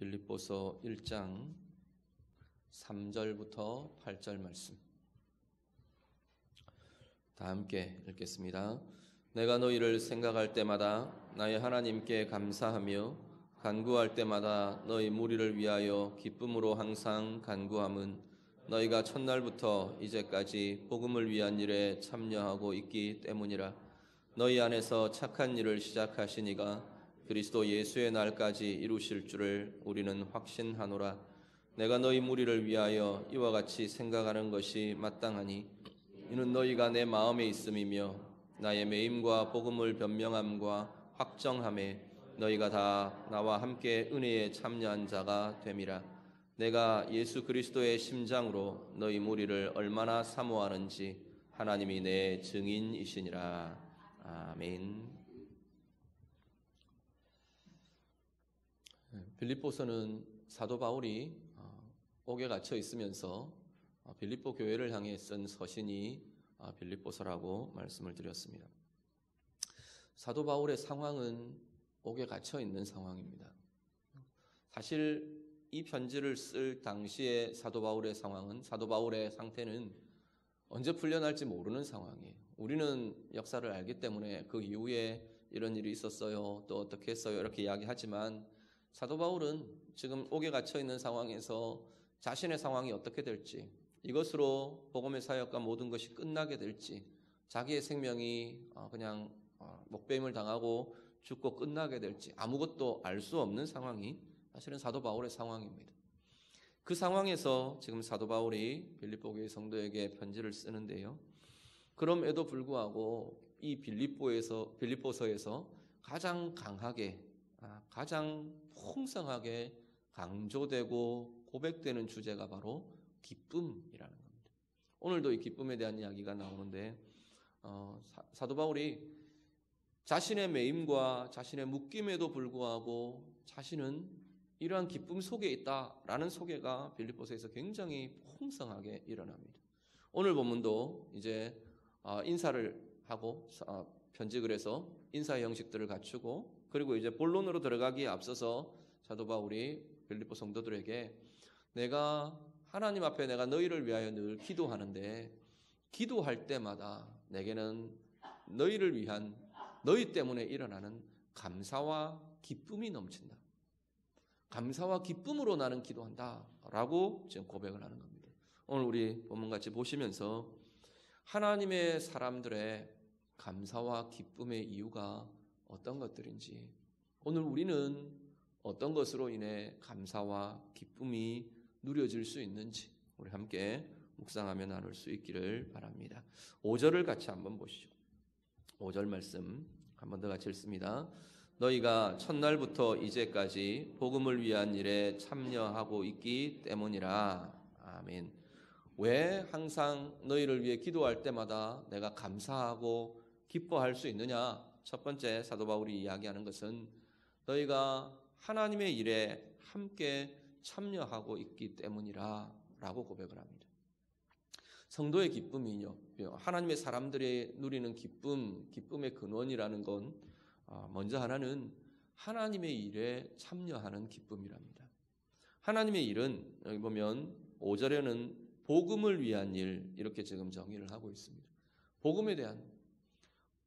빌립보서 1장 3절부터 8절 말씀 다 함께 읽겠습니다. 내가 너희를 생각할 때마다 나의 하나님께 감사하며 간구할 때마다 너희 무리를 위하여 기쁨으로 항상 간구함은 너희가 첫날부터 이제까지 복음을 위한 일에 참여하고 있기 때문이라. 너희 안에서 착한 일을 시작하시니가 그리스도 예수의 날까지 이루실 줄을 우리는 확신하노라. 내가 너희 무리를 위하여 이와 같이 생각하는 것이 마땅하니 이는 너희가 내 마음에 있음이며 나의 매임과 복음을 변명함과 확정함에 너희가 다 나와 함께 은혜에 참여한 자가 됨이라. 내가 예수 그리스도의 심장으로 너희 무리를 얼마나 사모하는지 하나님이 내 증인이시니라. 아멘. 빌립보서는 사도 바울이 옥에 갇혀 있으면서 빌립보 교회를 향해 쓴 서신이 빌립보서라고 말씀을 드렸습니다. 사도 바울의 상황은 옥에 갇혀 있는 상황입니다. 사실 이 편지를 쓸 당시의 사도 바울의 상황은, 사도 바울의 상태는 언제 풀려날지 모르는 상황이에요. 우리는 역사를 알기 때문에 그 이후에 이런 일이 있었어요, 또 어떻게 했어요 이렇게 이야기하지만 사도 바울은 지금 옥에 갇혀 있는 상황에서 자신의 상황이 어떻게 될지, 이것으로 복음의 사역과 모든 것이 끝나게 될지, 자기의 생명이 그냥 목배임을 당하고 죽고 끝나게 될지 아무것도 알 수 없는 상황이 사실은 사도 바울의 상황입니다. 그 상황에서 지금 사도 바울이 빌립보 교회 성도에게 편지를 쓰는데요. 그럼에도 불구하고 이 빌립보서에서 가장 강하게, 가장 풍성하게 강조되고 고백되는 주제가 바로 기쁨이라는 겁니다. 오늘도 이 기쁨에 대한 이야기가 나오는데 사도 바울이 자신의 매임과 자신의 묶임에도 불구하고 자신은 이러한 기쁨 속에 있다라는 소개가 빌립보서에서 굉장히 풍성하게 일어납니다. 오늘 본문도 이제 인사를 하고 편직을 해서 인사의 형식들을 갖추고, 그리고 이제 본론으로 들어가기에 앞서서 사도 바울이 빌립보 성도들에게 내가 하나님 앞에 내가 너희를 위하여 늘 기도하는데 기도할 때마다 내게는 너희를 위한, 너희 때문에 일어나는 감사와 기쁨이 넘친다. 감사와 기쁨으로 나는 기도한다 라고 지금 고백을 하는 겁니다. 오늘 우리 본문 같이 보시면서 하나님의 사람들의 감사와 기쁨의 이유가 어떤 것들인지, 오늘 우리는 어떤 것으로 인해 감사와 기쁨이 누려질 수 있는지 우리 함께 묵상하며 나눌 수 있기를 바랍니다. 5절을 같이 한번 보시죠. 5절 말씀 한 번 더 같이 읽습니다. 너희가 첫날부터 이제까지 복음을 위한 일에 참여하고 있기 때문이라. 아멘. 왜 항상 너희를 위해 기도할 때마다 내가 감사하고 기뻐할 수 있느냐? 첫 번째 사도 바울이 이야기하는 것은 너희가 하나님의 일에 함께 참여하고 있기 때문이라 라고 고백을 합니다. 성도의 기쁨이요, 하나님의 사람들이 누리는 기쁨의 근원이라는 건 먼저 하나는 하나님의 일에 참여하는 기쁨이랍니다. 하나님의 일은 여기 보면 5절에는 복음을 위한 일 이렇게 지금 정의를 하고 있습니다. 복음에 대한,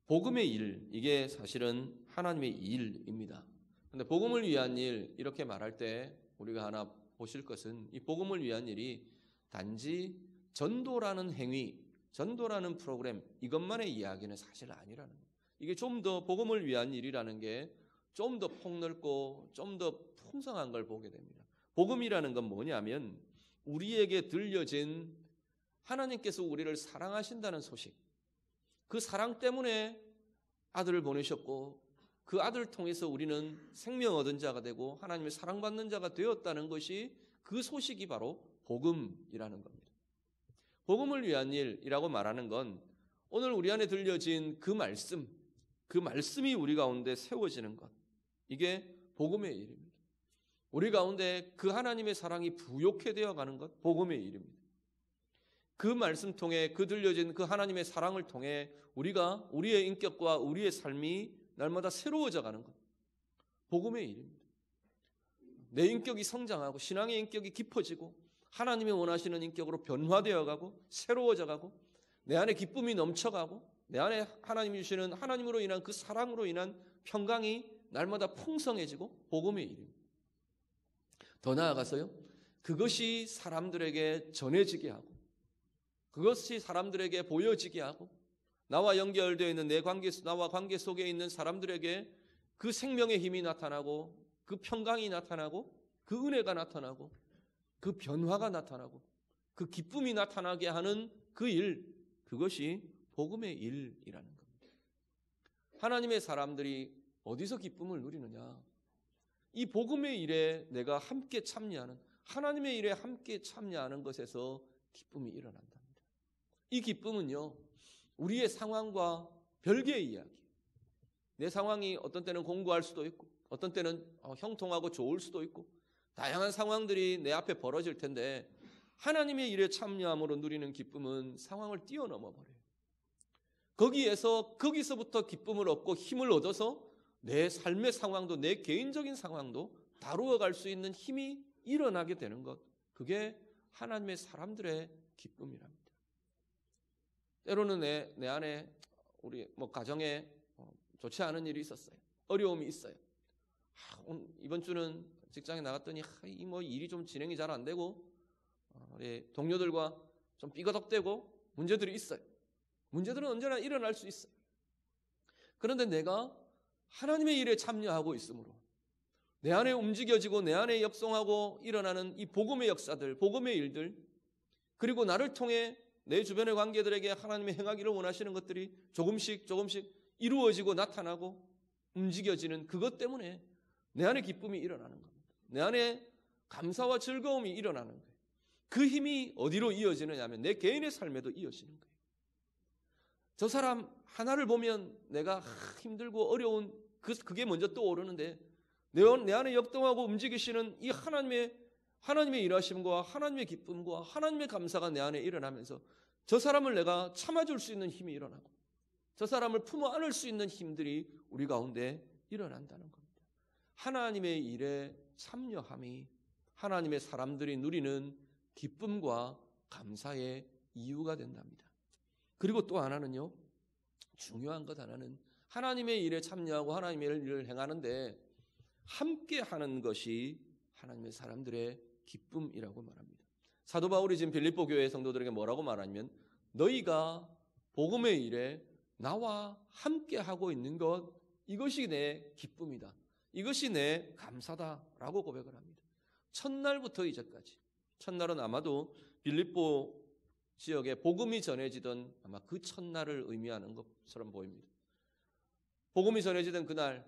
복음의 일, 이게 사실은 하나님의 일입니다. 그런데 복음을 위한 일 이렇게 말할 때 우리가 하나 보실 것은 이 복음을 위한 일이 단지 전도라는 행위, 전도라는 프로그램 이것만의 이야기는 사실 아니라는 거예요. 이게 좀 더 복음을 위한 일이라는 게 좀 더 폭넓고 좀 더 풍성한 걸 보게 됩니다. 복음이라는 건 뭐냐면 우리에게 들려진 하나님께서 우리를 사랑하신다는 소식, 그 사랑 때문에 아들을 보내셨고 그 아들을 통해서 우리는 생명 얻은 자가 되고 하나님의 사랑받는 자가 되었다는 것이, 그 소식이 바로 복음이라는 겁니다. 복음을 위한 일이라고 말하는 건 오늘 우리 안에 들려진 그 말씀, 그 말씀이 우리 가운데 세워지는 것, 이게 복음의 일입니다. 우리 가운데 그 하나님의 사랑이 부욕해 되어가는 것, 복음의 일입니다. 그 말씀 통해, 그 들려진 그 하나님의 사랑을 통해 우리가 우리의 인격과 우리의 삶이 날마다 새로워져 가는 것, 복음의 일입니다. 내 인격이 성장하고 신앙의 인격이 깊어지고 하나님이 원하시는 인격으로 변화되어 가고 새로워져 가고 내 안에 기쁨이 넘쳐가고 내 안에 하나님이 주시는 하나님으로 인한 그 사랑으로 인한 평강이 날마다 풍성해지고 복음의 일입니다. 더 나아가서요. 그것이 사람들에게 전해지게 하고 그것이 사람들에게 보여지게 하고 나와 연결되어 있는 나와 관계 속에 있는 사람들에게 그 생명의 힘이 나타나고 그 평강이 나타나고 그 은혜가 나타나고 그 변화가 나타나고 그 기쁨이 나타나게 하는 그 일, 그것이 복음의 일이라는 겁니다. 하나님의 사람들이 어디서 기쁨을 누리느냐? 이 복음의 일에 내가 함께 참여하는, 하나님의 일에 함께 참여하는 것에서 기쁨이 일어난답니다. 이 기쁨은요, 우리의 상황과 별개의 이야기. 내 상황이 어떤 때는 공고할 수도 있고 어떤 때는 형통하고 좋을 수도 있고 다양한 상황들이 내 앞에 벌어질 텐데 하나님의 일에 참여함으로 누리는 기쁨은 상황을 뛰어넘어 버려요. 거기서부터 기쁨을 얻고 힘을 얻어서 내 삶의 상황도 내 개인적인 상황도 다루어 갈 수 있는 힘이 일어나게 되는 것, 그게 하나님의 사람들의 기쁨이랍니다. 때로는 내 안에 우리 가정에 좋지 않은 일이 있었어요. 어려움이 있어요. 이번 주는 직장에 나갔더니 일이 좀 진행이 잘 안 되고 우리 동료들과 좀 삐거덕대고 문제들이 있어요. 문제들은 언제나 일어날 수 있어요. 그런데 내가 하나님의 일에 참여하고 있으므로 내 안에 움직여지고 내 안에 역성하고 일어나는 이 복음의 역사들, 복음의 일들, 그리고 나를 통해 내 주변의 관계들에게 하나님의 행하기를 원하시는 것들이 조금씩 이루어지고 나타나고 움직여지는 그것 때문에 내 안에 기쁨이 일어나는 겁니다. 내 안에 감사와 즐거움이 일어나는 거예요. 그 힘이 어디로 이어지느냐 하면 내 개인의 삶에도 이어지는 거예요. 저 사람 하나를 보면 내가 힘들고 어려운 그게 먼저 떠오르는데 내 안에 역동하고 움직이시는 이 하나님의 일하심과 하나님의 기쁨과 하나님의 감사가 내 안에 일어나면서 저 사람을 내가 참아줄 수 있는 힘이 일어나고 저 사람을 품어 안을 수 있는 힘들이 우리 가운데 일어난다는 겁니다. 하나님의 일에 참여함이 하나님의 사람들이 누리는 기쁨과 감사의 이유가 된답니다. 그리고 또 하나는요, 중요한 것 하나는 하나님의 일에 참여하고 하나님의 일을 행하는데 함께 하는 것이 하나님의 사람들의 기쁨이라고 말합니다. 사도 바울이 지금 빌립보 교회 성도들에게 뭐라고 말하냐면 너희가 복음의 일에 나와 함께 하고 있는 것, 이것이 내 기쁨이다. 이것이 내 감사다라고 고백을 합니다. 첫날부터 이제까지. 첫날은 아마도 빌립보 지역에 복음이 전해지던 아마 그 첫날을 의미하는 것처럼 보입니다. 복음이 전해지던 그날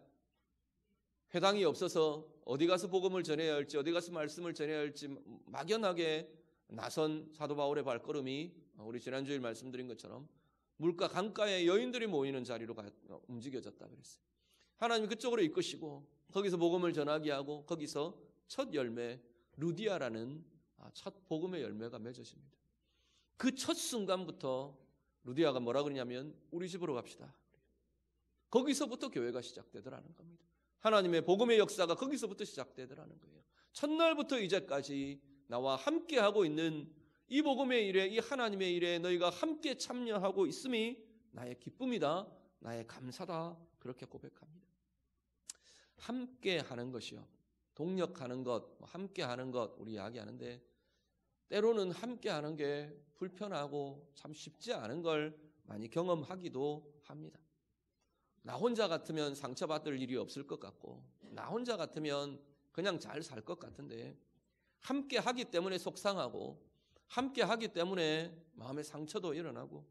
회당이 없어서 어디 가서 복음을 전해야 할지 어디 가서 말씀을 전해야 할지 막연하게 나선 사도 바울의 발걸음이 우리 지난주에 말씀드린 것처럼 물가 강가에 여인들이 모이는 자리로 움직여졌다 그랬어요. 하나님이 그쪽으로 이끄시고 거기서 복음을 전하게 하고 거기서 첫 열매 루디아라는 첫 복음의 열매가 맺어집니다. 그 첫 순간부터 루디아가 뭐라 그러냐면 우리 집으로 갑시다. 거기서부터 교회가 시작되더라는 겁니다. 하나님의 복음의 역사가 거기서부터 시작되더라는 거예요. 첫날부터 이제까지 나와 함께하고 있는 이 복음의 일에, 이 하나님의 일에 너희가 함께 참여하고 있음이 나의 기쁨이다, 나의 감사다, 그렇게 고백합니다. 함께하는 것이요, 동력하는 것, 함께하는 것 우리 이야기하는데 때로는 함께하는 게 불편하고 참 쉽지 않은 걸 많이 경험하기도 합니다. 나 혼자 같으면 상처받을 일이 없을 것 같고 나 혼자 같으면 그냥 잘 살 것 같은데 함께 하기 때문에 속상하고 함께 하기 때문에 마음의 상처도 일어나고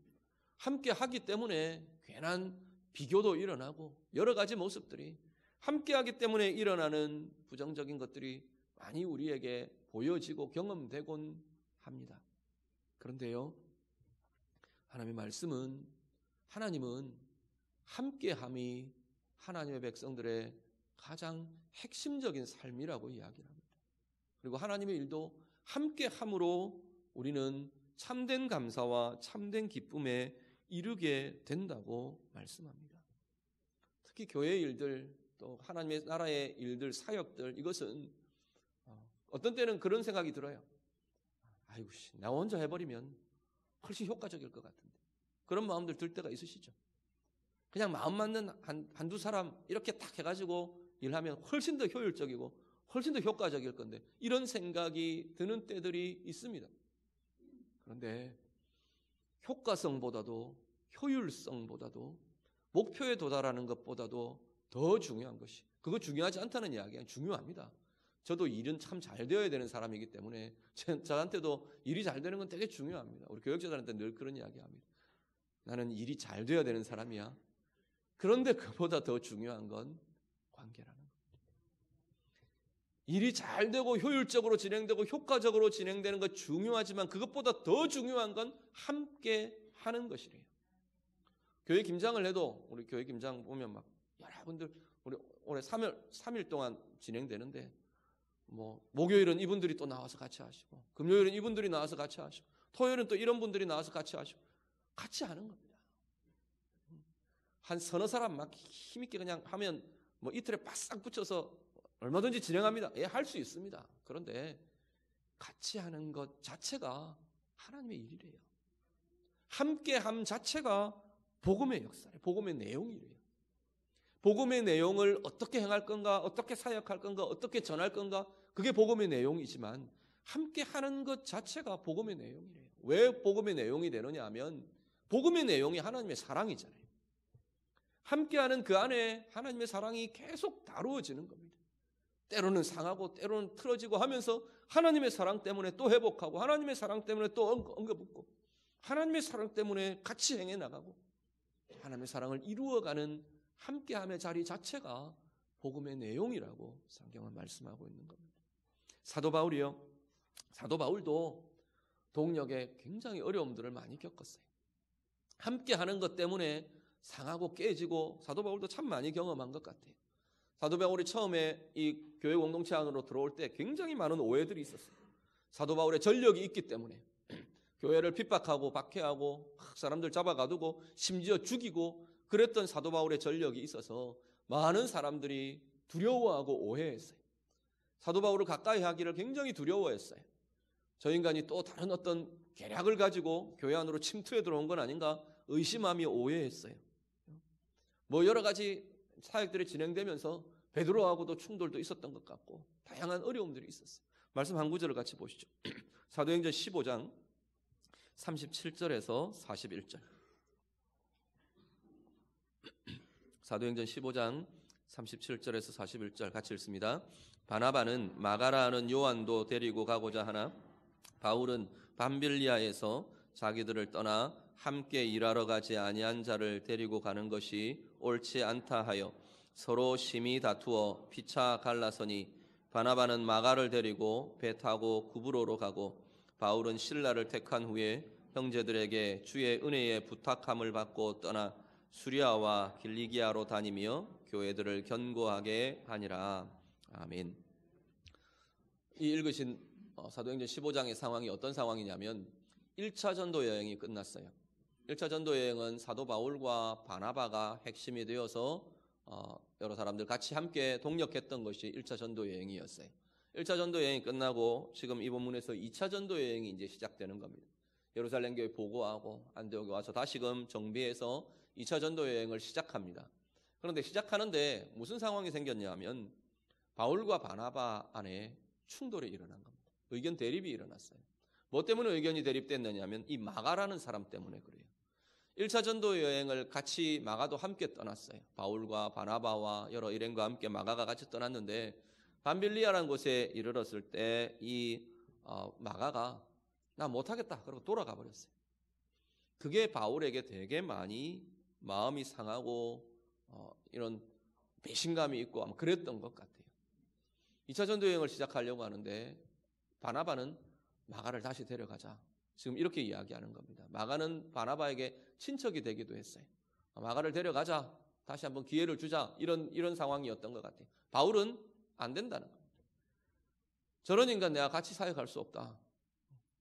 함께 하기 때문에 괜한 비교도 일어나고 여러 가지 모습들이 함께 하기 때문에 일어나는 부정적인 것들이 많이 우리에게 보여지고 경험되곤 합니다. 그런데요, 하나님의 말씀은 하나님은 함께함이 하나님의 백성들의 가장 핵심적인 삶이라고 이야기합니다. 그리고 하나님의 일도 함께함으로 우리는 참된 감사와 참된 기쁨에 이르게 된다고 말씀합니다. 특히 교회의 일들, 또 하나님의 나라의 일들, 사역들, 이것은 어떤 때는 그런 생각이 들어요. 아이고, 나 혼자 해버리면 훨씬 효과적일 것 같은데. 그런 마음들 들 때가 있으시죠? 그냥 마음 맞는 한두 사람 이렇게 딱 해가지고 일하면 훨씬 더 효율적이고 훨씬 더 효과적일 건데, 이런 생각이 드는 때들이 있습니다. 그런데 효과성보다도 효율성보다도 목표에 도달하는 것보다도 더 중요한 것이, 그거 중요하지 않다는 이야기가 중요합니다. 저도 일은 참 잘 되어야 되는 사람이기 때문에 저한테도 일이 잘 되는 건 되게 중요합니다. 우리 교역자들한테 늘 그런 이야기합니다. 나는 일이 잘 되어야 되는 사람이야. 그런데 그보다 더 중요한 건 관계라는 것. 일이 잘 되고 효율적으로 진행되고 효과적으로 진행되는 것 중요하지만 그것보다 더 중요한 건 함께 하는 것이래요. 교회 김장을 해도 우리 교회 김장 보면 막 여러분들 우리 올해 3일 동안 진행되는데 목요일은 이분들이 또 나와서 같이 하시고 금요일은 이분들이 나와서 같이 하시고 토요일은 또 이런 분들이 나와서 같이 하시고 같이 하는 겁니다. 한 서너 사람 막 힘있게 그냥 하면 이틀에 바싹 붙여서 얼마든지 진행합니다. 예, 할 수 있습니다. 그런데 같이 하는 것 자체가 하나님의 일이래요. 함께함 자체가 복음의 역사래요. 복음의 내용이래요. 복음의 내용을 어떻게 행할 건가, 어떻게 사역할 건가, 어떻게 전할 건가, 그게 복음의 내용이지만 함께 하는 것 자체가 복음의 내용이래요. 왜 복음의 내용이 되느냐 하면 복음의 내용이 하나님의 사랑이잖아요. 함께하는 그 안에 하나님의 사랑이 계속 다루어지는 겁니다. 때로는 상하고 때로는 틀어지고 하면서 하나님의 사랑 때문에 또 회복하고 하나님의 사랑 때문에 또 엉겨붙고 하나님의 사랑 때문에 같이 행해 나가고 하나님의 사랑을 이루어가는 함께함의 자리 자체가 복음의 내용이라고 성경은 말씀하고 있는 겁니다. 사도 바울이요. 사도 바울도 동역에 굉장히 어려움들을 많이 겪었어요. 함께하는 것 때문에 상하고 깨지고 사도 바울도 참 많이 경험한 것 같아요. 사도 바울이 처음에 이 교회 공동체 안으로 들어올 때 굉장히 많은 오해들이 있었어요. 사도 바울의 전력이 있기 때문에 교회를 핍박하고 박해하고 사람들 잡아가두고 심지어 죽이고 그랬던 사도 바울의 전력이 있어서 많은 사람들이 두려워하고 오해했어요. 사도 바울을 가까이 하기를 굉장히 두려워했어요. 저 인간이 또 다른 어떤 계략을 가지고 교회 안으로 침투해 들어온 건 아닌가 의심하며 오해했어요. 여러 가지 사역들이 진행되면서 베드로하고도 충돌도 있었던 것 같고 다양한 어려움들이 있었어요. 말씀 한 구절을 같이 보시죠. 사도행전 15장 37절에서 41절. 사도행전 15장 37절에서 41절 같이 읽습니다. 바나바는 마가라 하는 요한도 데리고 가고자 하나 바울은 밤빌리아에서 자기들을 떠나 함께 일하러 가지 아니한 자를 데리고 가는 것이 옳지 않다 하여 서로 심히 다투어 피차 갈라서니 바나바는 마가를 데리고 배 타고 구브로로 가고 바울은 실라를 택한 후에 형제들에게 주의 은혜에 부탁함을 받고 떠나 수리아와 길리기아로 다니며 교회들을 견고하게 하니라. 아멘. 이 읽으신 사도행전 15장의 상황이 어떤 상황이냐면 1차 전도 여행이 끝났어요. 1차 전도 여행은 사도 바울과 바나바가 핵심이 되어서 여러 사람들 같이 함께 동역했던 것이 1차 전도 여행이었어요. 1차 전도 여행이 끝나고 지금 이 본문에서 2차 전도 여행이 이제 시작되는 겁니다. 예루살렘 교회 보고하고 안디옥에 와서 다시금 정비해서 2차 전도 여행을 시작합니다. 그런데 시작하는데 무슨 상황이 생겼냐면 바울과 바나바 안에 충돌이 일어난 겁니다. 의견 대립이 일어났어요. 뭐 때문에 의견이 대립됐느냐면 이 마가라는 사람 때문에 그래요. 1차 전도 여행을 같이 마가도 함께 떠났어요. 바울과 바나바와 여러 일행과 함께 마가가 같이 떠났는데 밤빌리아라는 곳에 이르렀을 때 이 마가가 나 못하겠다 그러고 돌아가 버렸어요. 그게 바울에게 되게 많이 마음이 상하고 이런 배신감이 있고 아마 그랬던 것 같아요. 2차 전도 여행을 시작하려고 하는데 바나바는 마가를 다시 데려가자. 지금 이렇게 이야기하는 겁니다. 마가는 바나바에게 친척이 되기도 했어요. 마가를 데려가자. 다시 한번 기회를 주자. 이런 상황이었던 것 같아요. 바울은 안 된다는 겁니다. 저런 인간 내가 같이 사역할 수 없다.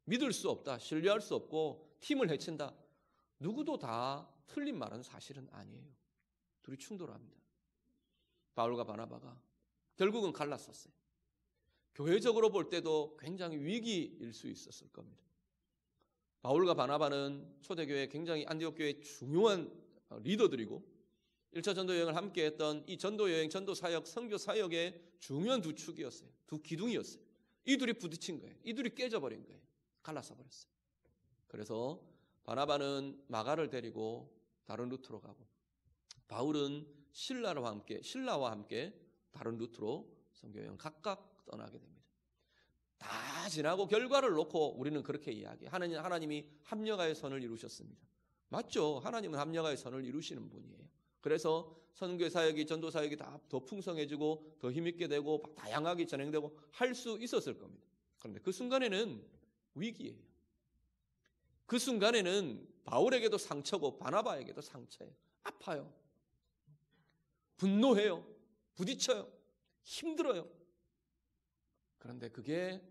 믿을 수 없다. 신뢰할 수 없고 팀을 해친다. 누구도 다 틀린 말은 사실은 아니에요. 둘이 충돌합니다. 바울과 바나바가 결국은 갈랐었어요. 교회적으로 볼 때도 굉장히 위기일 수 있었을 겁니다. 바울과 바나바는 초대교회 굉장히 안디옥 교회의 중요한 리더들이고 1차 전도 여행을 함께 했던 이 전도 여행, 전도 사역, 선교 사역의 중요한 두 축이었어요. 두 기둥이었어요. 이 둘이 부딪힌 거예요. 이 둘이 깨져버린 거예요. 갈라서 버렸어요. 그래서 바나바는 마가를 데리고 다른 루트로 가고 바울은 신라와 함께 다른 루트로 선교 여행 각각 떠나게 됩니다. 다 지나고 결과를 놓고 우리는 그렇게 이야기해요. 하나님이 합력하여 선을 이루셨습니다. 맞죠? 하나님은 합력하여 선을 이루시는 분이에요. 그래서 선교 사역이, 전도 사역이 다 더 풍성해지고 더 힘있게 되고 다양하게 진행되고 할 수 있었을 겁니다. 그런데 그 순간에는 위기예요. 그 순간에는 바울에게도 상처고 바나바에게도 상처예요. 아파요. 분노해요. 부딪혀요. 힘들어요. 그런데 그게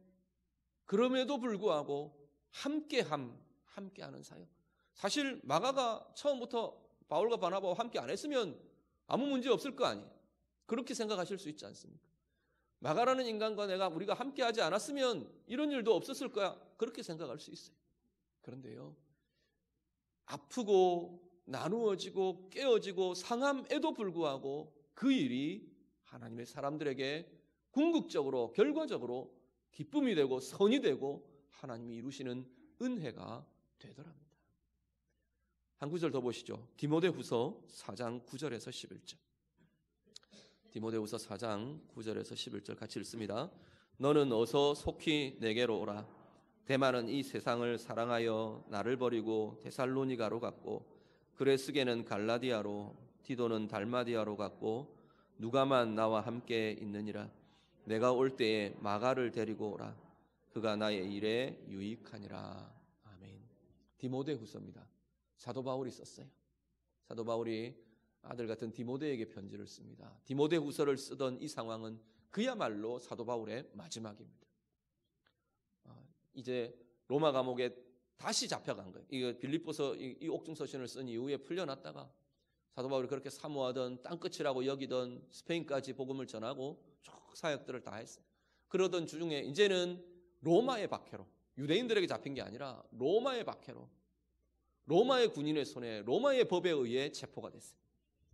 그럼에도 불구하고 함께하는 사역. 사실 마가가 처음부터 바울과 바나바와 함께 안 했으면 아무 문제 없을 거 아니에요. 그렇게 생각하실 수 있지 않습니까? 마가라는 인간과 우리가 함께하지 않았으면 이런 일도 없었을 거야. 그렇게 생각할 수 있어요. 그런데요, 아프고 나누어지고 깨어지고 상함에도 불구하고 그 일이 하나님의 사람들에게 궁극적으로 결과적으로 기쁨이 되고 선이 되고 하나님이 이루시는 은혜가 되더랍니다. 한 구절 더 보시죠. 디모데후서 4장 9절에서 11절. 디모데후서 4장 9절에서 11절 같이 읽습니다. 너는 어서 속히 내게로 오라. 데마는 이 세상을 사랑하여 나를 버리고 데살로니가로 갔고 그레스게는 갈라디아로 디도는 달마디아로 갔고 누가만 나와 함께 있느니라. 내가 올 때에 마가를 데리고 오라. 그가 나의 일에 유익하니라. 아멘. 디모데후서입니다. 사도 바울이 썼어요. 사도 바울이 아들 같은 디모데에게 편지를 씁니다. 디모데후서를 쓰던 이 상황은 그야말로 사도 바울의 마지막입니다. 이제 로마 감옥에 다시 잡혀간 거예요. 이거 빌립보서 이 옥중서신을 쓴 이후에 풀려났다가 사도 바울이 그렇게 사모하던 땅끝이라고 여기던 스페인까지 복음을 전하고 쭉 사역들을 다 했어요. 그러던 주중에 이제는 로마의 박해로, 유대인들에게 잡힌 게 아니라 로마의 박해로, 로마의 군인의 손에 로마의 법에 의해 체포가 됐어요.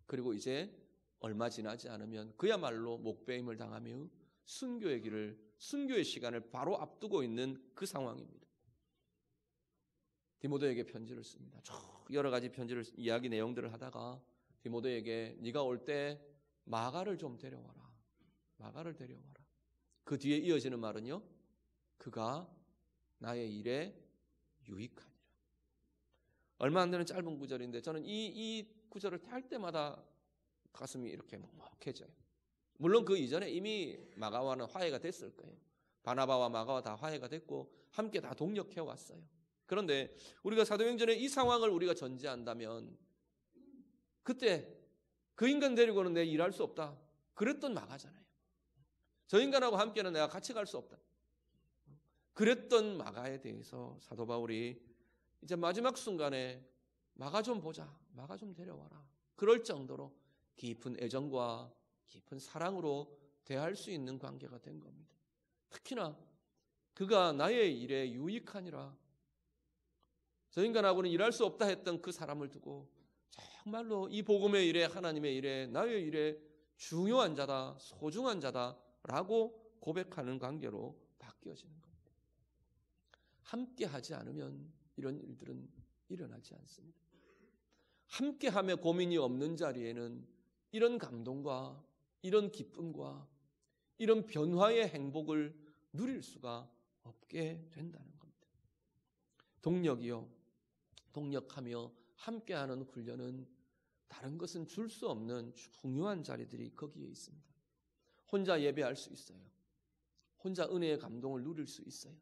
그리고 이제 얼마 지나지 않으면 그야말로 목배임을 당하며 순교의 시간을 바로 앞두고 있는 그 상황입니다. 디모데에게 편지를 씁니다. 여러 가지 편지를 이야기 내용들을 하다가 디모데에게 네가 올 때 마가를 좀 데려와라. 마가를 데려와라. 그 뒤에 이어지는 말은요. 그가 나의 일에 유익하니라. 얼마 안 되는 짧은 구절인데 저는 이 구절을 할 때마다 가슴이 이렇게 먹먹해져요. 물론 그 이전에 이미 마가와는 화해가 됐을 거예요. 바나바와 마가와 다 화해가 됐고 함께 다 동역해 왔어요. 그런데 우리가 사도행전의 이 상황을 우리가 전제한다면 그때 그 인간 데리고는 내가 일할 수 없다. 그랬던 마가잖아요. 저 인간하고 함께는 내가 같이 갈 수 없다. 그랬던 마가에 대해서 사도 바울이 이제 마지막 순간에 마가 좀 보자. 마가 좀 데려와라. 그럴 정도로 깊은 애정과 깊은 사랑으로 대할 수 있는 관계가 된 겁니다. 특히나 그가 나의 일에 유익하니라. 저 인간하고는 일할 수 없다 했던 그 사람을 두고 정말로 이 복음의 일에 하나님의 일에 나의 일에 중요한 자다, 소중한 자다라고 고백하는 관계로 바뀌어지는 겁니다. 함께 하지 않으면 이런 일들은 일어나지 않습니다. 함께하며 고민이 없는 자리에는 이런 감동과 이런 기쁨과 이런 변화의 행복을 누릴 수가 없게 된다는 겁니다. 동력하며 함께하는 훈련은 다른 것은 줄 수 없는 중요한 자리들이 거기에 있습니다. 혼자 예배할 수 있어요. 혼자 은혜의 감동을 누릴 수 있어요.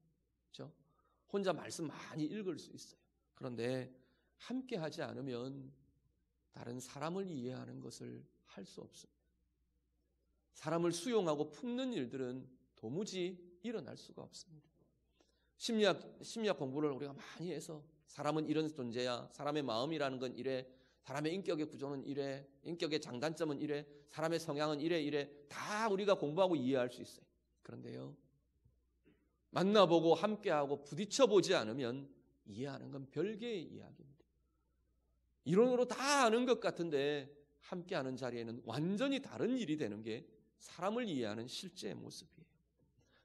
그렇죠? 혼자 말씀 많이 읽을 수 있어요. 그런데 함께하지 않으면 다른 사람을 이해하는 것을 할 수 없습니다. 사람을 수용하고 품는 일들은 도무지 일어날 수가 없습니다. 심리학 공부를 우리가 많이 해서 사람은 이런 존재야. 사람의 마음이라는 건 이래. 사람의 인격의 구조는 이래. 인격의 장단점은 이래. 사람의 성향은 이래. 다 우리가 공부하고 이해할 수 있어요. 그런데요. 만나보고 함께하고 부딪혀보지 않으면 이해하는 건 별개의 이야기입니다. 이론으로 다 아는 것 같은데 함께하는 자리에는 완전히 다른 일이 되는 게 사람을 이해하는 실제의 모습이에요.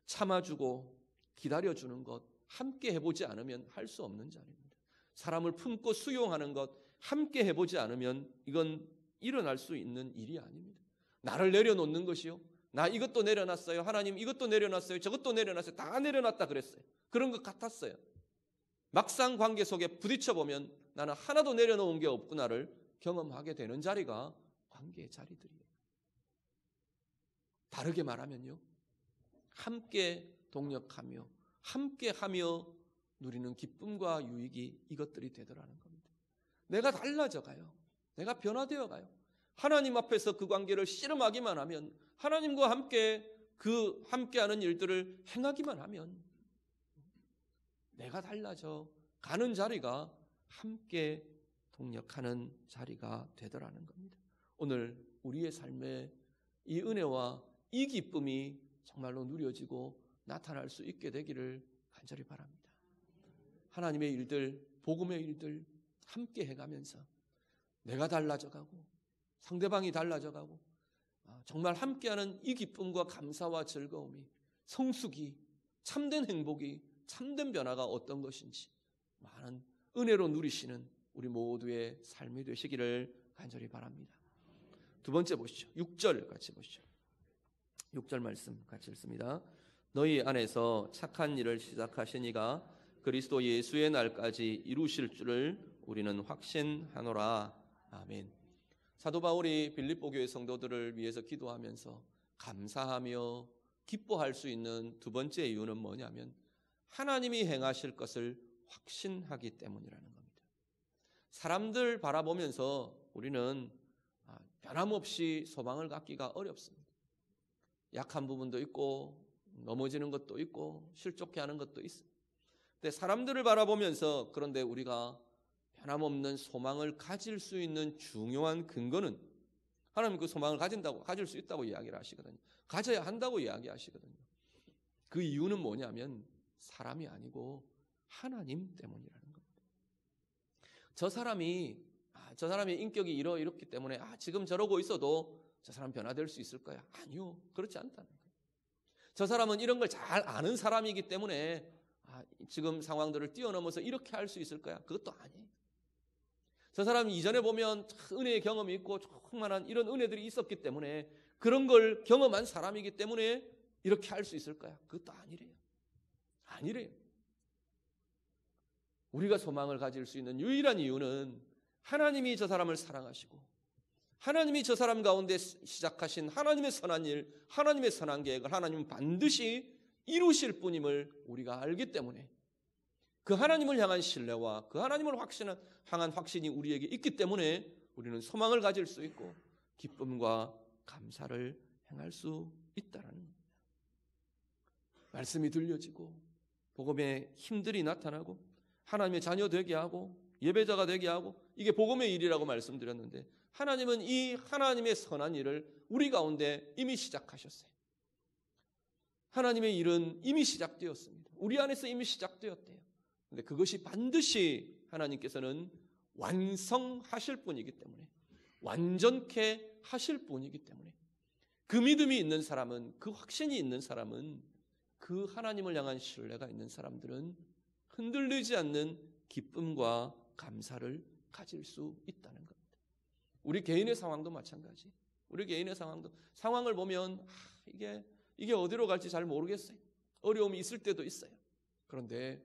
참아주고 기다려주는 것, 함께 해보지 않으면 할 수 없는 자리입니다. 사람을 품고 수용하는 것, 함께 해보지 않으면 이건 일어날 수 있는 일이 아닙니다. 나를 내려놓는 것이요, 나 이것도 내려놨어요, 하나님 이것도 내려놨어요, 저것도 내려놨어요, 다 내려놨다 그랬어요. 그런 것 같았어요. 막상 관계 속에 부딪혀보면 나는 하나도 내려놓은 게 없구나를 경험하게 되는 자리가 관계의 자리들이에요. 다르게 말하면요, 함께 동력하며 함께하며 누리는 기쁨과 유익이 이것들이 되더라는 겁니다. 내가 달라져 가요. 내가 변화되어 가요. 하나님 앞에서 그 관계를 씨름하기만 하면, 하나님과 함께 그 함께하는 일들을 행하기만 하면 내가 달라져 가는 자리가 함께 동력하는 자리가 되더라는 겁니다. 오늘 우리의 삶에 이 은혜와 이 기쁨이 정말로 누려지고 나타날 수 있게 되기를 간절히 바랍니다. 하나님의 일들, 복음의 일들 함께 해가면서 내가 달라져가고 상대방이 달라져가고 정말 함께하는 이 기쁨과 감사와 즐거움이, 성숙이, 참된 행복이, 참된 변화가 어떤 것인지 많은 은혜로 누리시는 우리 모두의 삶이 되시기를 간절히 바랍니다. 두 번째 보시죠. 6절 같이 보시죠. 6절 말씀 같이 읽습니다. 너희 안에서 착한 일을 시작하시니가 그리스도 예수의 날까지 이루실 줄을 우리는 확신하노라. 아멘. 사도 바울이 빌립보 교회 성도들을 위해서 기도하면서 감사하며 기뻐할 수 있는 두 번째 이유는 뭐냐면 하나님이 행하실 것을 확신하기 때문이라는 겁니다. 사람들 바라보면서 우리는 변함없이 소망을 갖기가 어렵습니다. 약한 부분도 있고 넘어지는 것도 있고 실족해 하는 것도 있어요. 근데 사람들을 바라보면서 그런데 우리가 변함없는 소망을 가질 수 있는 중요한 근거는 하나님 그 소망을 가질 수 있다고 이야기를 하시거든요. 가져야 한다고 이야기하시거든요. 그 이유는 뭐냐면 사람이 아니고 하나님 때문이라는 겁니다. 저 사람이 인격이 이렇기 때문에 지금 저러고 있어도 저 사람 변화될 수 있을 거야. 아니요. 그렇지 않다는 거예요. 저 사람은 이런 걸 잘 아는 사람이기 때문에 지금 상황들을 뛰어넘어서 이렇게 할 수 있을 거야. 그것도 아니에요. 저 사람이 이전에 보면 은혜의 경험이 있고 충만한 이런 은혜들이 있었기 때문에 그런 걸 경험한 사람이기 때문에 이렇게 할 수 있을 거야. 그것도 아니래요. 아니래요. 우리가 소망을 가질 수 있는 유일한 이유는 하나님이 저 사람을 사랑하시고 하나님이 저 사람 가운데 시작하신 하나님의 선한 일, 하나님의 선한 계획을 하나님은 반드시 이루실 분임을 우리가 알기 때문에 그 하나님을 향한 신뢰와 그 하나님을 향한 확신이 우리에게 있기 때문에 우리는 소망을 가질 수 있고 기쁨과 감사를 행할 수 있다는 겁니다. 말씀이 들려지고 복음의 힘들이 나타나고 하나님의 자녀 되게 하고 예배자가 되게 하고 이게 복음의 일이라고 말씀드렸는데 하나님은 이 하나님의 선한 일을 우리 가운데 이미 시작하셨어요. 하나님의 일은 이미 시작되었습니다. 우리 안에서 이미 시작되었대요. 그런데 그것이 반드시 하나님께서는 완성하실 분이기 때문에 완전케 하실 분이기 때문에 그 믿음이 있는 사람은 그 확신이 있는 사람은 그 하나님을 향한 신뢰가 있는 사람들은 흔들리지 않는 기쁨과 감사를 가질 수 있다는 겁니다. 우리 개인의 상황도 마찬가지. 우리 개인의 상황을 보면 이게 어디로 갈지 잘 모르겠어요. 어려움이 있을 때도 있어요. 그런데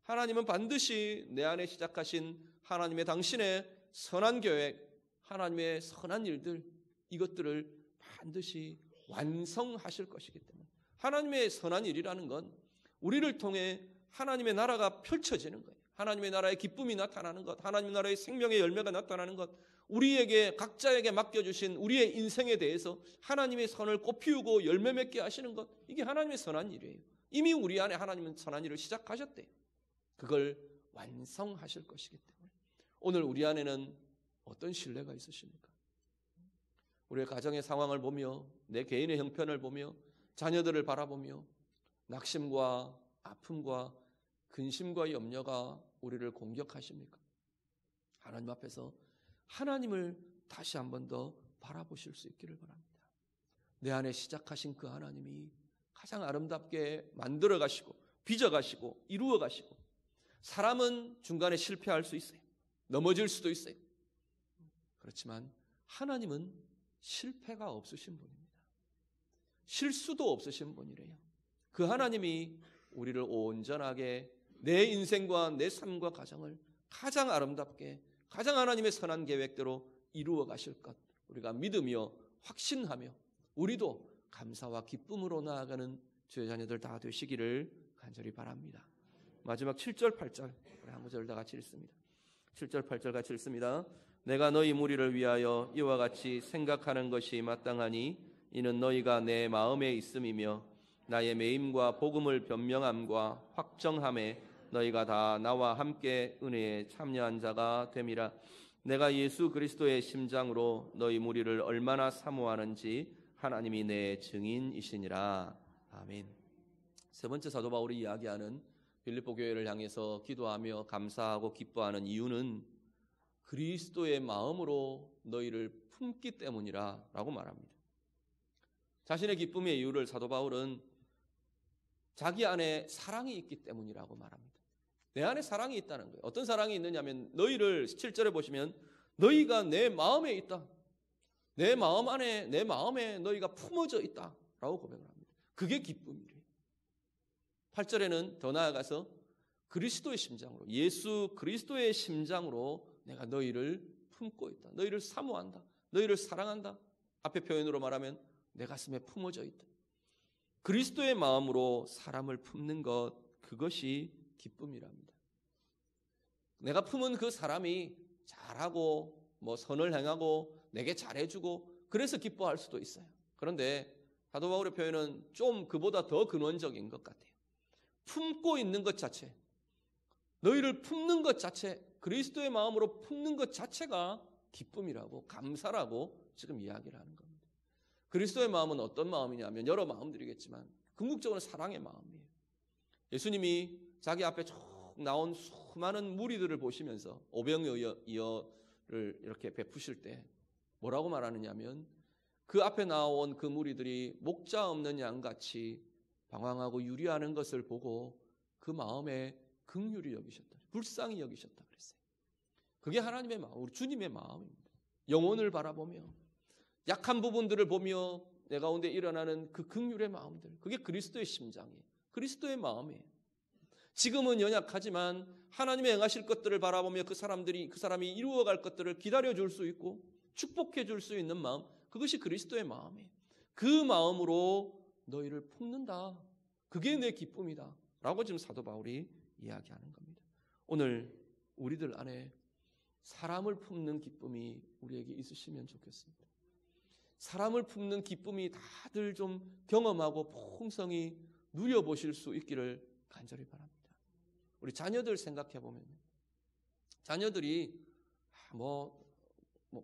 하나님은 반드시 내 안에 시작하신 하나님의 당신의 선한 계획, 하나님의 선한 일들 이것들을 반드시 완성하실 것이기 때문에 하나님의 선한 일이라는 건 우리를 통해 하나님의 나라가 펼쳐지는 거예요. 하나님의 나라의 기쁨이 나타나는 것, 하나님의 나라의 생명의 열매가 나타나는 것, 우리에게 각자에게 맡겨주신 우리의 인생에 대해서 하나님의 선을 꽃피우고 열매 맺게 하시는 것, 이게 하나님의 선한 일이에요. 이미 우리 안에 하나님은 선한 일을 시작하셨대요. 그걸 완성하실 것이기 때문에 오늘 우리 안에는 어떤 신뢰가 있으십니까? 우리의 가정의 상황을 보며 내 개인의 형편을 보며 자녀들을 바라보며 낙심과 아픔과 근심과 염려가 우리를 공격하십니까? 하나님 앞에서 하나님을 다시 한 번 더 바라보실 수 있기를 바랍니다. 내 안에 시작하신 그 하나님이 가장 아름답게 만들어 가시고 빚어 가시고 이루어 가시고, 사람은 중간에 실패할 수 있어요. 넘어질 수도 있어요. 그렇지만 하나님은 실패가 없으신 분입니다. 실수도 없으신 분이래요. 그 하나님이 우리를 온전하게 내 인생과 내 삶과 가정을 가장 아름답게 가장 하나님의 선한 계획대로 이루어 가실 것 우리가 믿으며 확신하며 우리도 감사와 기쁨으로 나아가는 주의 자녀들 다 되시기를 간절히 바랍니다. 마지막 7절 8절 우리 한 구절 다 같이 읽습니다. 7절 8절 같이 읽습니다. 내가 너희 무리를 위하여 이와 같이 생각하는 것이 마땅하니 이는 너희가 내 마음에 있음이며 나의 매임과 복음을 변명함과 확정함에 너희가 다 나와 함께 은혜에 참여한 자가 됨이라. 내가 예수 그리스도의 심장으로 너희 무리를 얼마나 사모하는지 하나님이 내 증인이시니라. 아멘. 세 번째 사도 바울이 이야기하는 빌립보 교회를 향해서 기도하며 감사하고 기뻐하는 이유는 그리스도의 마음으로 너희를 품기 때문이라 라고 말합니다. 자신의 기쁨의 이유를 사도 바울은 자기 안에 사랑이 있기 때문이라고 말합니다. 내 안에 사랑이 있다는 거예요. 어떤 사랑이 있느냐면 너희를 7절에 보시면 너희가 내 마음에 있다. 내 마음 안에 내 마음에 너희가 품어져 있다라고 고백을 합니다. 그게 기쁨이래요. 8절에는 더 나아가서 그리스도의 심장으로 예수 그리스도의 심장으로 내가 너희를 품고 있다. 너희를 사모한다. 너희를 사랑한다. 앞에 표현으로 말하면 내 가슴에 품어져 있다. 그리스도의 마음으로 사람을 품는 것 그것이 기쁨이랍니다. 내가 품은 그 사람이 잘하고 선을 행하고 내게 잘해주고 그래서 기뻐할 수도 있어요. 그런데 사도 바울의 표현은 좀 그보다 더 근원적인 것 같아요. 품고 있는 것 자체, 너희를 품는 것 자체, 그리스도의 마음으로 품는 것 자체가 기쁨이라고 감사라고 지금 이야기를 하는 겁니다. 그리스도의 마음은 어떤 마음이냐면 여러 마음들이겠지만 궁극적으로 사랑의 마음이에요. 예수님이 자기 앞에 쭉 나온 수많은 무리들을 보시면서 오병이어를 이렇게 베푸실 때 뭐라고 말하느냐면 그 앞에 나온 그 무리들이 목자 없는 양같이 방황하고 유리하는 것을 보고 그 마음에 긍휼히 여기셨다. 불쌍히 여기셨다 그랬어요. 그게 하나님의 마음, 우리 주님의 마음입니다. 영혼을 바라보며 약한 부분들을 보며 내 가운데 일어나는 그 긍휼의 마음들, 그게 그리스도의 심장이에요. 그리스도의 마음이에요. 지금은 연약하지만 하나님의 행하실 것들을 바라보며 그 사람이 이루어갈 것들을 기다려줄 수 있고 축복해 줄 수 있는 마음, 그것이 그리스도의 마음이에요. 그 마음으로 너희를 품는다. 그게 내 기쁨이다 라고 지금 사도 바울이 이야기하는 겁니다. 오늘 우리들 안에 사람을 품는 기쁨이 우리에게 있으시면 좋겠습니다. 사람을 품는 기쁨이 다들 좀 경험하고 풍성히 누려보실 수 있기를 간절히 바랍니다. 우리 자녀들 생각해 보면 자녀들이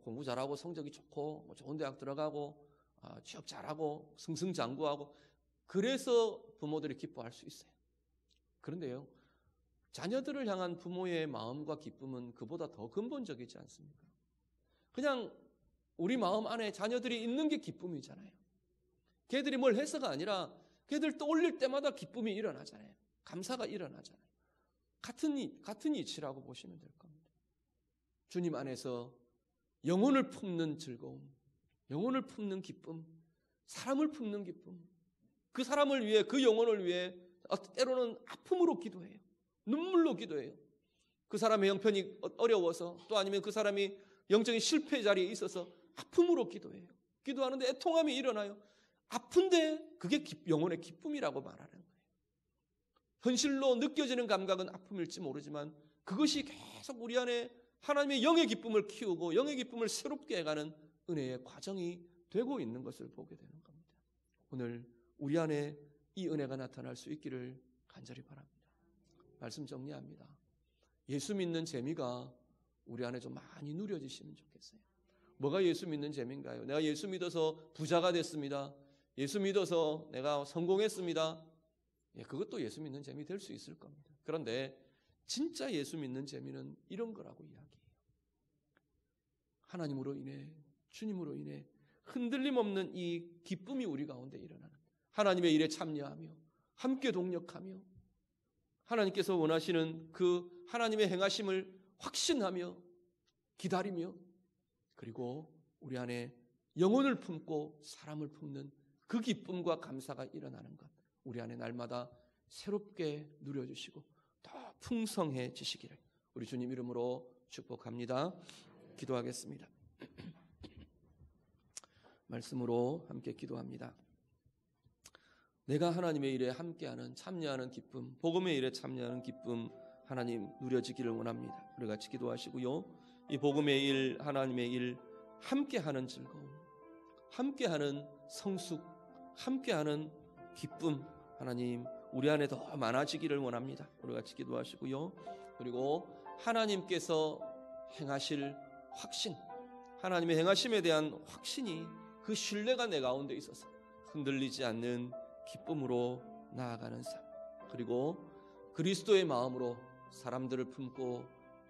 공부 잘하고 성적이 좋고 좋은 대학 들어가고 취업 잘하고 승승장구하고 그래서 부모들이 기뻐할 수 있어요. 그런데요, 자녀들을 향한 부모의 마음과 기쁨은 그보다 더 근본적이지 않습니까? 그냥 우리 마음 안에 자녀들이 있는 게 기쁨이잖아요. 걔들이 뭘 해서가 아니라 걔들 떠올릴 때마다 기쁨이 일어나잖아요. 감사가 일어나잖아요. 같은 이치라고 보시면 될 겁니다. 주님 안에서 영혼을 품는 즐거움, 영혼을 품는 기쁨, 사람을 품는 기쁨, 그 사람을 위해, 그 영혼을 위해 때로는 아픔으로 기도해요. 눈물로 기도해요. 그 사람의 형편이 어려워서 또 아니면 그 사람이 영적인 실패 자리에 있어서 아픔으로 기도해요. 기도하는데 애통함이 일어나요. 아픈데 그게 영혼의 기쁨이라고 말하는 거예요. 현실로 느껴지는 감각은 아픔일지 모르지만 그것이 계속 우리 안에 하나님의 영의 기쁨을 키우고 영의 기쁨을 새롭게 해가는 은혜의 과정이 되고 있는 것을 보게 되는 겁니다. 오늘 우리 안에 이 은혜가 나타날 수 있기를 간절히 바랍니다. 말씀 정리합니다. 예수 믿는 재미가 우리 안에 좀 많이 누려지시면 좋겠어요. 뭐가 예수 믿는 재미인가요? 내가 예수 믿어서 부자가 됐습니다. 예수 믿어서 내가 성공했습니다. 그것도 예수 믿는 재미 될 수 있을 겁니다. 그런데 진짜 예수 믿는 재미는 이런 거라고 이야기해요. 하나님으로 인해, 주님으로 인해 흔들림 없는 이 기쁨이 우리 가운데 일어나는, 하나님의 일에 참여하며 함께 동력하며 하나님께서 원하시는 그 하나님의 행하심을 확신하며 기다리며, 그리고 우리 안에 영혼을 품고 사람을 품는 그 기쁨과 감사가 일어나는 것, 우리 안에 날마다 새롭게 누려주시고 더 풍성해지시기를 우리 주님 이름으로 축복합니다. 기도하겠습니다. 말씀으로 함께 기도합니다. 내가 하나님의 일에 함께하는, 참여하는 기쁨, 복음의 일에 참여하는 기쁨 하나님 누려지기를 원합니다. 우리 같이 기도하시고요. 이 복음의 일, 하나님의 일 함께하는 즐거움, 함께하는 성숙, 함께하는 기쁨 하나님 우리 안에 더 많아지기를 원합니다. 우리 같이 기도하시고요. 그리고 하나님께서 행하실 확신, 하나님의 행하심에 대한 확신이, 그 신뢰가 내 가운데 있어서 흔들리지 않는 기쁨으로 나아가는 삶, 그리고 그리스도의 마음으로 사람들을 품고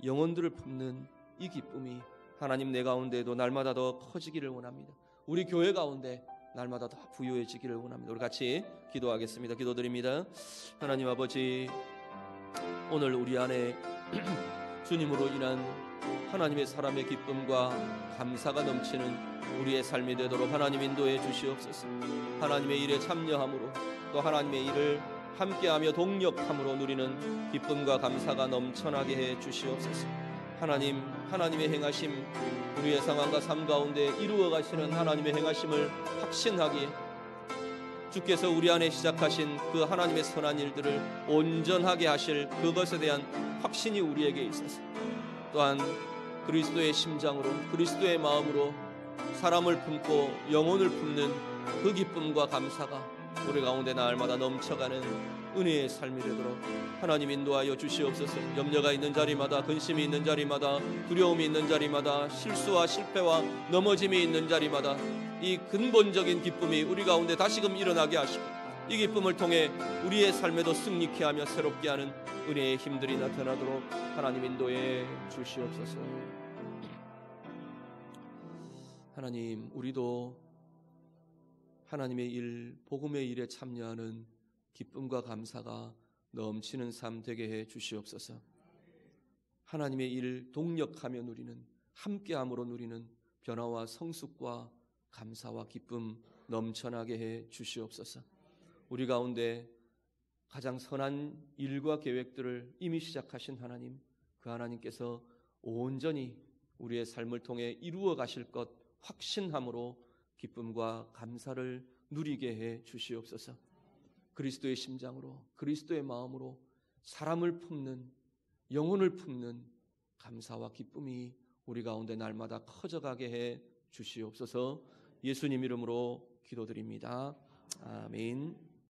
영혼들을 품는 이 기쁨이 하나님 내 가운데에도 날마다 더 커지기를 원합니다. 우리 교회 가운데 날마다 더 부유해지기를 원합니다. 우리 같이 기도하겠습니다. 기도드립니다. 하나님 아버지, 오늘 우리 안에 주님으로 인한 하나님의 사람의 기쁨과 감사가 넘치는 우리의 삶이 되도록 하나님 인도해 주시옵소서. 하나님의 일에 참여함으로, 또 하나님의 일을 함께하며 동력함으로 누리는 기쁨과 감사가 넘쳐나게 해 주시옵소서. 하나님, 하나님의 행하심, 우리의 상황과 삶 가운데 이루어 가시는 하나님의 행하심을 확신하기에 주께서 우리 안에 시작하신 그 하나님의 선한 일들을 온전하게 하실 그것에 대한 확신이 우리에게 있어서, 또한 그리스도의 심장으로, 그리스도의 마음으로 사람을 품고 영혼을 품는 그 기쁨과 감사가 우리 가운데 날마다 넘쳐가는 은혜의 삶이 되도록 하나님 인도하여 주시옵소서. 염려가 있는 자리마다, 근심이 있는 자리마다, 두려움이 있는 자리마다, 실수와 실패와 넘어짐이 있는 자리마다 이 근본적인 기쁨이 우리 가운데 다시금 일어나게 하시고, 이 기쁨을 통해 우리의 삶에도 승리케 하며 새롭게 하는 은혜의 힘들이 나타나도록 하나님 인도해 주시옵소서. 하나님, 우리도 하나님의 일, 복음의 일에 참여하는 기쁨과 감사가 넘치는 삶 되게 해 주시옵소서. 하나님의 일 동력하며 누리는, 함께함으로 누리는 변화와 성숙과 감사와 기쁨 넘쳐나게 해 주시옵소서. 우리 가운데 가장 선한 일과 계획들을 이미 시작하신 하나님, 그 하나님께서 온전히 우리의 삶을 통해 이루어 가실 것 확신함으로 기쁨과 감사를 누리게 해 주시옵소서. 그리스도의 심장으로, 그리스도의 마음으로 사람을 품는, 영혼을 품는 감사와 기쁨이 우리 가운데 날마다 커져가게 해 주시옵소서. 예수님 이름으로 기도드립니다. 아멘.